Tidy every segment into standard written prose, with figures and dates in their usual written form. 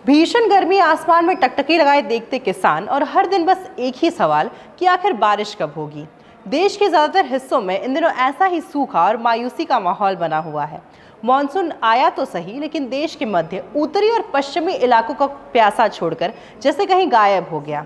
भीषण गर्मी आसमान में टकटकी लगाए देखते किसान और हर दिन बस एक ही सवाल कि आखिर बारिश कब होगी। देश के ज्यादातर हिस्सों में इन दिनों ऐसा ही सूखा और मायूसी का माहौल बना हुआ है। मॉनसून आया तो सही, लेकिन देश के मध्य, उत्तरी और पश्चिमी इलाकों का प्यासा छोड़कर जैसे कहीं गायब हो गया।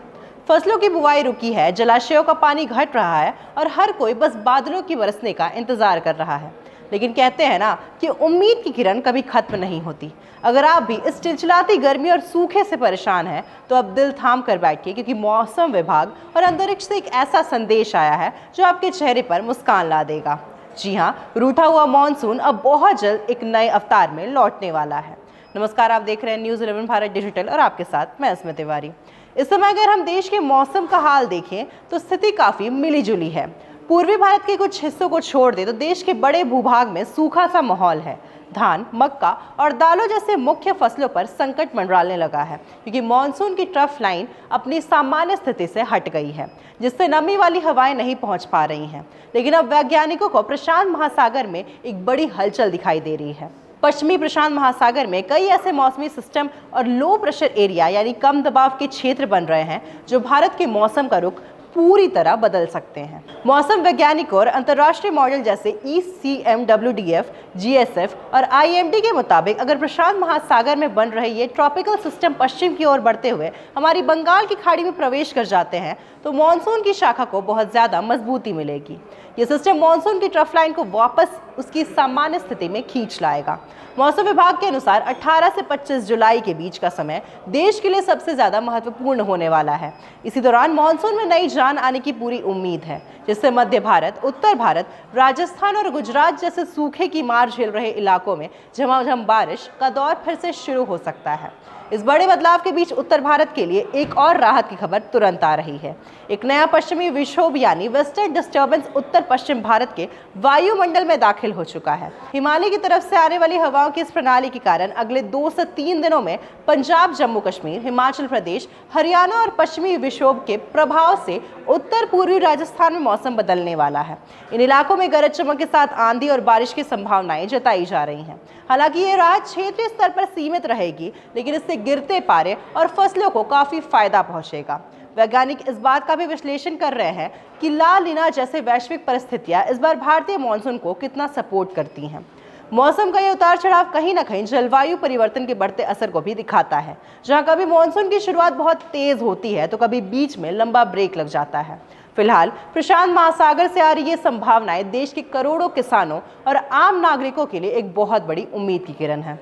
फसलों की बुवाई रुकी है, जलाशयों का पानी घट रहा है और हर कोई बस बादलों की बरसने का इंतजार कर रहा है। लेकिन कहते हैं ना कि उम्मीद की किरण कभी खत्म नहीं होती। अगर आप भी इस चिलचिलाती गर्मी और सूखे से परेशान हैं तो अब दिल थाम कर बैठिए, क्योंकि मौसम विभाग और अंतरिक्ष से एक ऐसा संदेश आया है जो आपके चेहरे पर मुस्कान ला देगा। जी हाँ, रूठा हुआ मॉनसून अब बहुत जल्द एक नए अवतार में लौटने वाला है। नमस्कार, आप देख रहे हैं न्यूज़ 11 भारत डिजिटल और आपके साथ मैं अस्मिता तिवारी। इस समय अगर हम देश के मौसम का हाल देखें तो स्थिति काफ़ी मिली जुली है। पूर्वी भारत के कुछ हिस्सों को छोड़ दे तो देश के बड़े भूभाग में सूखा सा माहौल है। धान, मक्का और दालों जैसे मुख्य फसलों पर संकट मंडराने लगा है, क्योंकि मानसून की ट्रफ लाइन अपनी सामान्य स्थिति से हट गई है, जिससे नमी वाली हवाएं नहीं पहुंच पा रही हैं। लेकिन अब वैज्ञानिकों को प्रशांत महासागर में एक बड़ी हलचल दिखाई दे रही है। पश्चिमी प्रशांत महासागर में कई ऐसे मौसमी सिस्टम और लो प्रेशर एरिया यानी कम दबाव के क्षेत्र बन रहे हैं जो भारत के मौसम का रुख पूरी तरह बदल सकते हैं। मौसम वैज्ञानिकों और अंतर्राष्ट्रीय मॉडल जैसे ECMWF, GSF और IMD के मुताबिक अगर प्रशांत महासागर में बन रहे ये ट्रॉपिकल सिस्टम पश्चिम की ओर बढ़ते हुए हमारी बंगाल की खाड़ी में प्रवेश कर जाते हैं तो मानसून की शाखा को बहुत ज़्यादा मजबूती मिलेगी। ये सिस्टम मानसून की ट्रफ लाइन को वापस उसकी सामान्य स्थिति में खींच लाएगा। मौसम विभाग के अनुसार 18 से 25 जुलाई के बीच का समय देश के लिए सबसे ज़्यादा महत्वपूर्ण होने वाला है। इसी दौरान मानसून में नई जान आने की पूरी उम्मीद है, जिससे मध्य भारत, उत्तर भारत, राजस्थान और गुजरात जैसे सूखे की मार झेल रहे इलाकों में झमाझम बारिश का दौर फिर से शुरू हो सकता है। इस बड़े बदलाव के बीच उत्तर भारत के लिए एक और राहत की खबर तुरंत आ रही है। एक नया पश्चिमी विक्षोभ यानी वेस्टर्न डिस्टर्बेंस उत्तर पश्चिम भारत के वायुमंडल में दाखिल हो चुका है। हिमालय की तरफ से आने वाली हवाओं की इस प्रणाली के कारण अगले 2 से 3 दिनों में पंजाब, जम्मू कश्मीर, हिमाचल प्रदेश, हरियाणा और पश्चिमी विक्षोभ के प्रभाव से उत्तर पूर्वी राजस्थान में मौसम बदलने वाला है। इन इलाकों में गरज चमक के साथ आंधी और बारिश की संभावनाएं जताई जा रही हैं। हालांकि ये राहत क्षेत्रीय स्तर पर सीमित रहेगी, लेकिन इससे गिरते पारे और फसलों को काफी फायदा पहुंचेगा। वैज्ञानिक इस बात का भी विश्लेषण कर रहे हैं कि ला नीना जैसे वैश्विक परिस्थितियां इस बार भारतीय मानसून को कितना सपोर्ट करती हैं। मौसम का ये उतार चढ़ाव कहीं ना कहीं जलवायु परिवर्तन के बढ़ते असर को भी दिखाता है, जहां कभी मानसून की शुरुआत बहुत तेज होती है तो कभी बीच में लंबा ब्रेक लग जाता है। फिलहाल प्रशांत महासागर से आ रही ये संभावनाएं देश के करोड़ों किसानों और आम नागरिकों के लिए एक बहुत बड़ी उम्मीद की किरण है।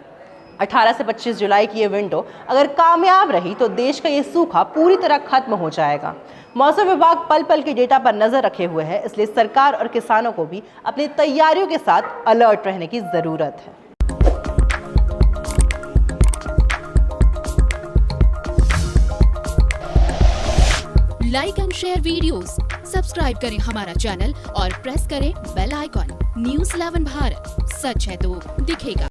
18 से 25 जुलाई की ये विंडो अगर कामयाब रही तो देश का ये सूखा पूरी तरह खत्म हो जाएगा। मौसम विभाग पल पल के डेटा पर नजर रखे हुए है, इसलिए सरकार और किसानों को भी अपनी तैयारियों के साथ अलर्ट रहने की जरूरत है। Like and share videos, subscribe करें हमारा चैनल और प्रेस करें बेल आइकॉन। न्यूज़ 11 भारत, सच है तो दिखेगा।